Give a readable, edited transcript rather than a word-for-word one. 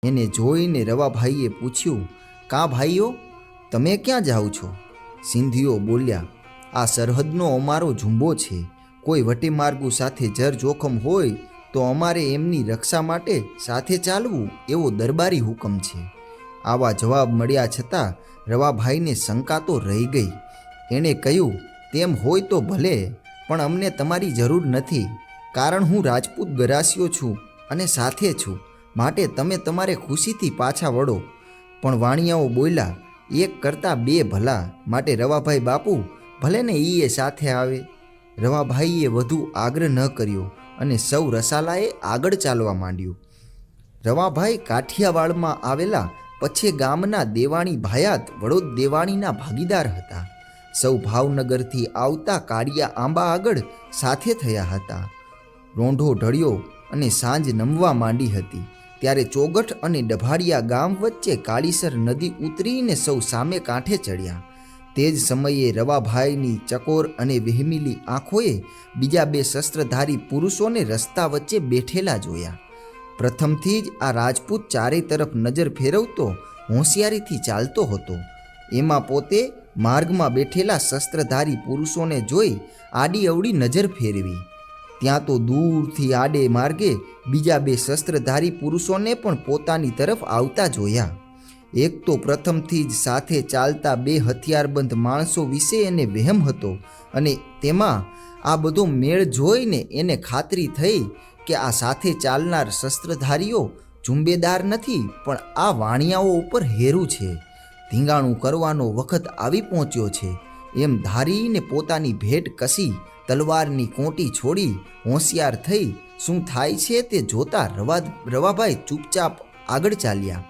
એને જોઈને રવાભાઈએ પૂછ્યું, કાં ભાઈઓ, તમે ક્યાં જાઓ છો? સિંધીઓ બોલ્યા, આ સરહદનો અમારો ઝુંબો છે. કોઈ વટેમાર્ગુ સાથે જર જોખમ હોય તો અમારે એમની રક્ષા માટે સાથે ચાલવું એવો દરબારી હુકમ છે. આવા જવાબ મળ્યા છતાં રવાભાઈને શંકા તો રહી ગઈ. એણે કહ્યું, તેમ હોય તો ભલે, પણ અમને તમારી જરૂર નથી, કારણ હું રાજપૂત ગરાસિયો છું અને સાથે છું, માટે તમે તમારે ખુશીથી પાછા વળો. પણ વાણિયાઓ બોલ્યા, એક કરતાં બે ભલા, માટે રવાભાઈ બાપુ ભલે ને એ સાથે આવે. રવાભાઈએ વધુ આગ્રહ ન કર્યો અને સૌ રસાલાએ આગળ ચાલવા માંડ્યું. રવાભાઈ કાઠિયાવાડમાં આવેલા પછે ગામના દેવાણી ભાયાત વડોદ દેવાણીના ભાગીદાર હતા. સૌ ભાવનગરથી આવતા કાળિયા આંબા આગળ સાથે થયા હતા. રોંઢો ઢળ્યો અને સાંજ નમવા માંડી હતી ત્યારે ચોગઠ અને ડભાડિયા ગામ વચ્ચે કાળીસર નદી ઉતરીને સૌ સામે કાંઠે ચડ્યા. તે જ સમયે રવાભાઈની ચકોર અને વહેમીલી આંખોએ બીજા બે શસ્ત્રધારી પુરુષોને રસ્તા વચ્ચે બેઠેલા જોયા. પ્રથમથી જ આ રાજપૂત ચારે તરફ નજર ફેરવતો હોશિયારીથી ચાલતો હતો. એમાં પોતે માર્ગમાં બેઠેલા શસ્ત્રધારી પુરુષોને જોઈ આડી અવળી નજર ફેરવી. ત્યાં તો દૂરથી આડે માર્ગે બીજા બે શસ્ત્રધારી પુરુષોને પણ પોતાની તરફ આવતા જોયા. એક તો પ્રથમથી જ સાથે ચાલતા બે હથિયારબંધ માણસો વિશે એને વહેમ હતો અને તેમાં આ બધો મેળ જોઈને એને ખાતરી થઈ કે આ સાથે ચાલનાર શસ્ત્રધારીઓ ઝુંબેદાર નથી, પણ આ વાણિયાઓ ઉપર હેરું છે. ધીંગાણું કરવાનો વખત આવી પહોંચ્યો છે એમ ધારીને પોતાની ભેટ કસી તલવારની કોંટી છોડી હોશિયાર થઈ શું થાય છે તે જોતા રવાભાઈ ચૂપચાપ આગળ ચાલ્યા.